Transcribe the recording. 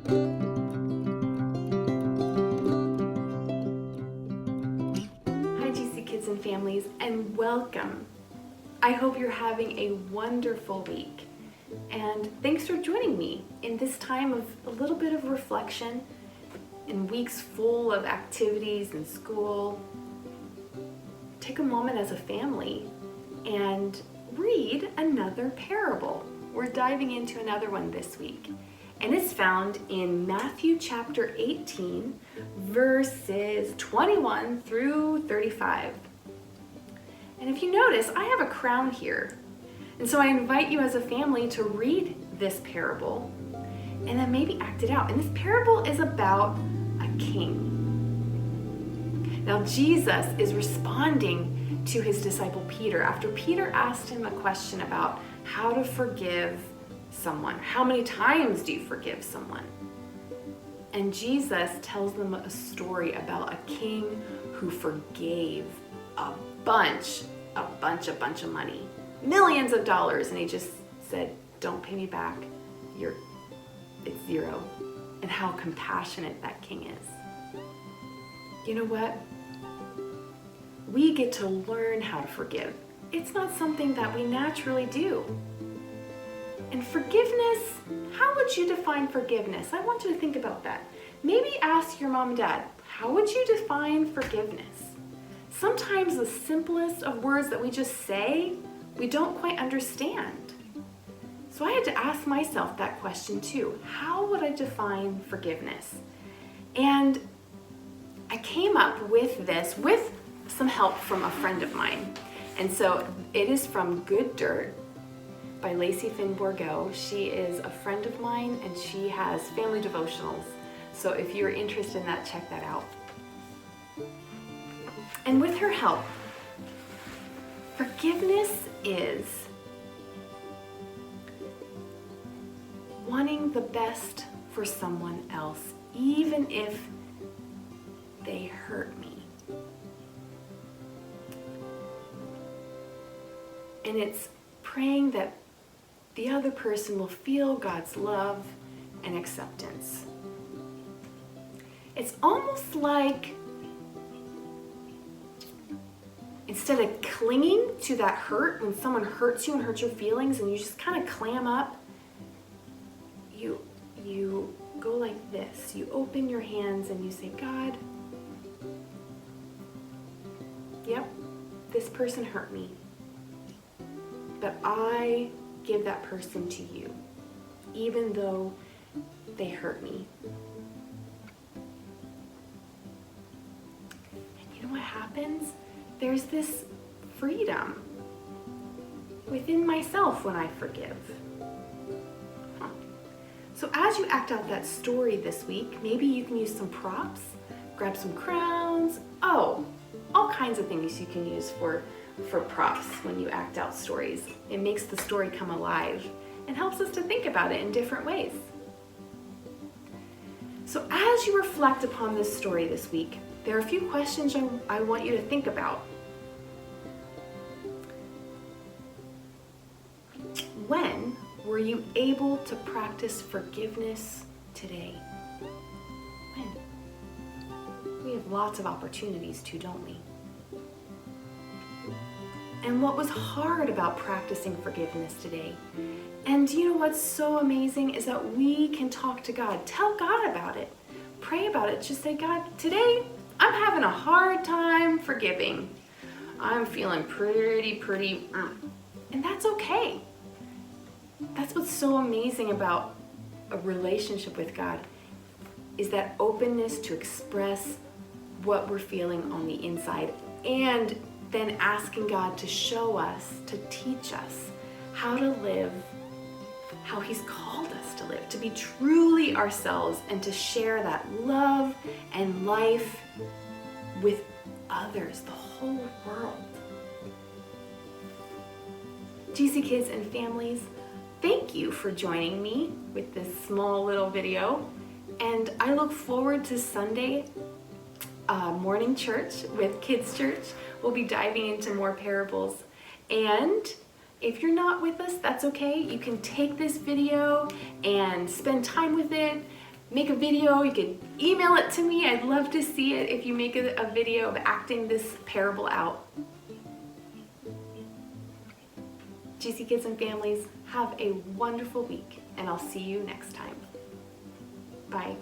Hi GC Kids and families, and welcome. I hope you're having a wonderful week, and thanks for joining me in this time of a little bit of reflection in weeks full of activities and school. Take a moment as a family and read another parable. We're diving into another one this week, and it's found in Matthew chapter 18, verses 21 through 35. And if you notice, I have a crown here. And so I invite you as a family to read this parable and then maybe act it out. And this parable is about a king. Now Jesus is responding to his disciple Peter after Peter asked him a question about how to forgive someone. How many times do you forgive someone? And Jesus tells them a story about a king who forgave a bunch of money, millions of dollars, and he just said, "Don't pay me back. It's zero." And how compassionate that king is. You know what? We get to learn how to forgive. It's not something that we naturally do. And forgiveness, how would you define forgiveness? I want you to think about that. Maybe ask your mom and dad, how would you define forgiveness? Sometimes the simplest of words that we just say, we don't quite understand. So I had to ask myself that question too. How would I define forgiveness? And I came up with this with some help from a friend of mine. And so it is from Good Dirt by Lacey Finn Bourgeau. She is a friend of mine and she has family devotionals. So if you're interested in that, check that out. And with her help, forgiveness is wanting the best for someone else, even if they hurt me. And it's praying that the other person will feel God's love and acceptance. It's almost like instead of clinging to that hurt, when someone hurts you and hurts your feelings and you just kind of clam up, you go like this. You open your hands and you say, "God, yep, this person hurt me, but I give that person to you, even though they hurt me." And you know what happens? There's this freedom within myself when I forgive. So as you act out that story this week, maybe you can use some props, grab some crowns, all kinds of things you can use for props when you act out stories. It makes the story come alive and helps us to think about it in different ways. So as you reflect upon this story this week, there are a few questions I want you to think about. When were you able to practice forgiveness today? When? We have lots of opportunities to, don't we? And what was hard about practicing forgiveness today? And you know what's so amazing is that we can talk to God. Tell God about it. Pray about it. Just say, "God, today I'm having a hard time forgiving. I'm feeling pretty, and that's okay." That's what's so amazing about a relationship with God, is that openness to express what we're feeling on the inside, and then asking God to show us, to teach us how to live, how He's called us to live, to be truly ourselves and to share that love and life with others, the whole world. GC Kids and families, thank you for joining me with this small little video, and I look forward to Sunday morning church with Kids Church. We'll be diving into more parables, and if you're not with us, that's okay. You can take this video and spend time with it, make a video, you can email it to me. I'd love to see it if you make a video of acting this parable out. GC Kids and families, have a wonderful week, and I'll see you next time. Bye.